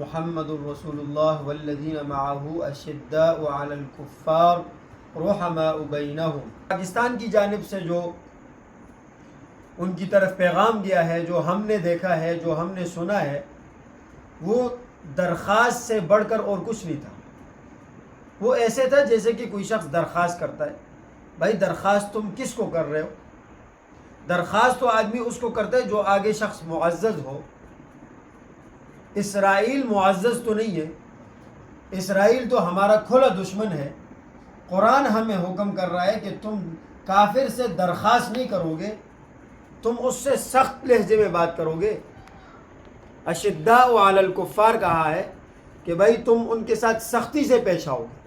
محمد الرسول اللہ والذین معہ اشداء علی الکفار رحماء بینہم۔ پاکستان کی جانب سے جو ان کی طرف پیغام گیا ہے، جو ہم نے دیکھا ہے، جو ہم نے سنا ہے، وہ درخواست سے بڑھ کر اور کچھ نہیں تھا۔ وہ ایسے تھا جیسے کہ کوئی شخص درخواست کرتا ہے۔ بھائی درخواست تم کس کو کر رہے ہو؟ درخواست تو آدمی اس کو کرتا ہے جو آگے شخص معزز ہو۔ اسرائیل معزز تو نہیں ہے، اسرائیل تو ہمارا کھلا دشمن ہے۔ قرآن ہمیں حکم کر رہا ہے کہ تم کافر سے درخواست نہیں کرو گے، تم اس سے سخت لہجے میں بات کرو گے۔ اشداء علی الکفار کہا ہے کہ بھائی تم ان کے ساتھ سختی سے پیش آؤ گے،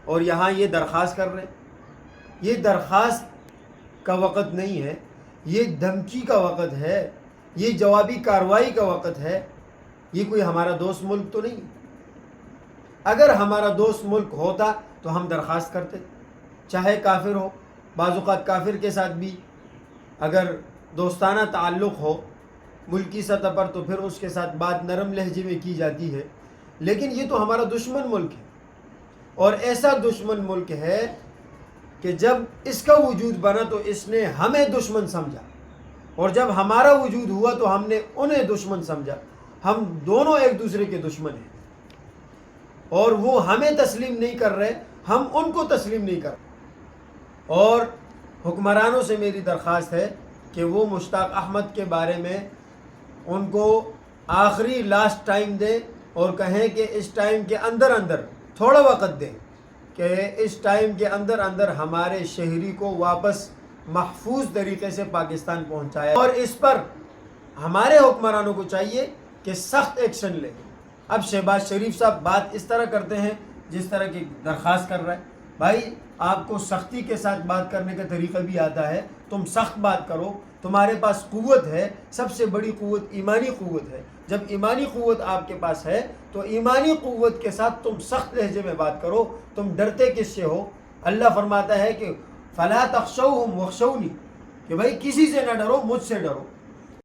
اور یہاں یہ درخواست کر رہے ہیں۔ یہ درخواست کا وقت نہیں ہے، یہ دھمکی کا وقت ہے، یہ جوابی کارروائی کا وقت ہے۔ یہ کوئی ہمارا دوست ملک تو نہیں۔ اگر ہمارا دوست ملک ہوتا تو ہم درخواست کرتے، چاہے کافر ہو۔ بعض اوقات کافر کے ساتھ بھی اگر دوستانہ تعلق ہو ملکی سطح پر تو پھر اس کے ساتھ بات نرم لہجے میں کی جاتی ہے، لیکن یہ تو ہمارا دشمن ملک ہے، اور ایسا دشمن ملک ہے کہ جب اس کا وجود بنا تو اس نے ہمیں دشمن سمجھا، اور جب ہمارا وجود ہوا تو ہم نے انہیں دشمن سمجھا۔ ہم دونوں ایک دوسرے کے دشمن ہیں، اور وہ ہمیں تسلیم نہیں کر رہے، ہم ان کو تسلیم نہیں کر رہے۔ اور حکمرانوں سے میری درخواست ہے کہ وہ مشتاق احمد کے بارے میں ان کو آخری لاسٹ ٹائم دیں، اور کہیں کہ اس ٹائم کے اندر تھوڑا وقت دیں کہ اس ٹائم کے اندر ہمارے شہری کو واپس محفوظ طریقے سے پاکستان پہنچائے، اور اس پر ہمارے حکمرانوں کو چاہیے کہ سخت ایکشن لیں۔ اب شہباز شریف صاحب بات اس طرح کرتے ہیں جس طرح کی درخواست کر رہا ہے۔ بھائی آپ کو سختی کے ساتھ بات کرنے کا طریقہ بھی آتا ہے، تم سخت بات کرو، تمہارے پاس قوت ہے، سب سے بڑی قوت ایمانی قوت ہے۔ جب ایمانی قوت آپ کے پاس ہے تو ایمانی قوت کے ساتھ تم سخت لہجے میں بات کرو۔ تم ڈرتے کس سے ہو؟ اللہ فرماتا ہے کہ فَلَا تَخْشَوْهُمْ وَاخْشَوْنِي، کہ بھائی کسی سے نہ ڈرو، مجھ سے ڈرو۔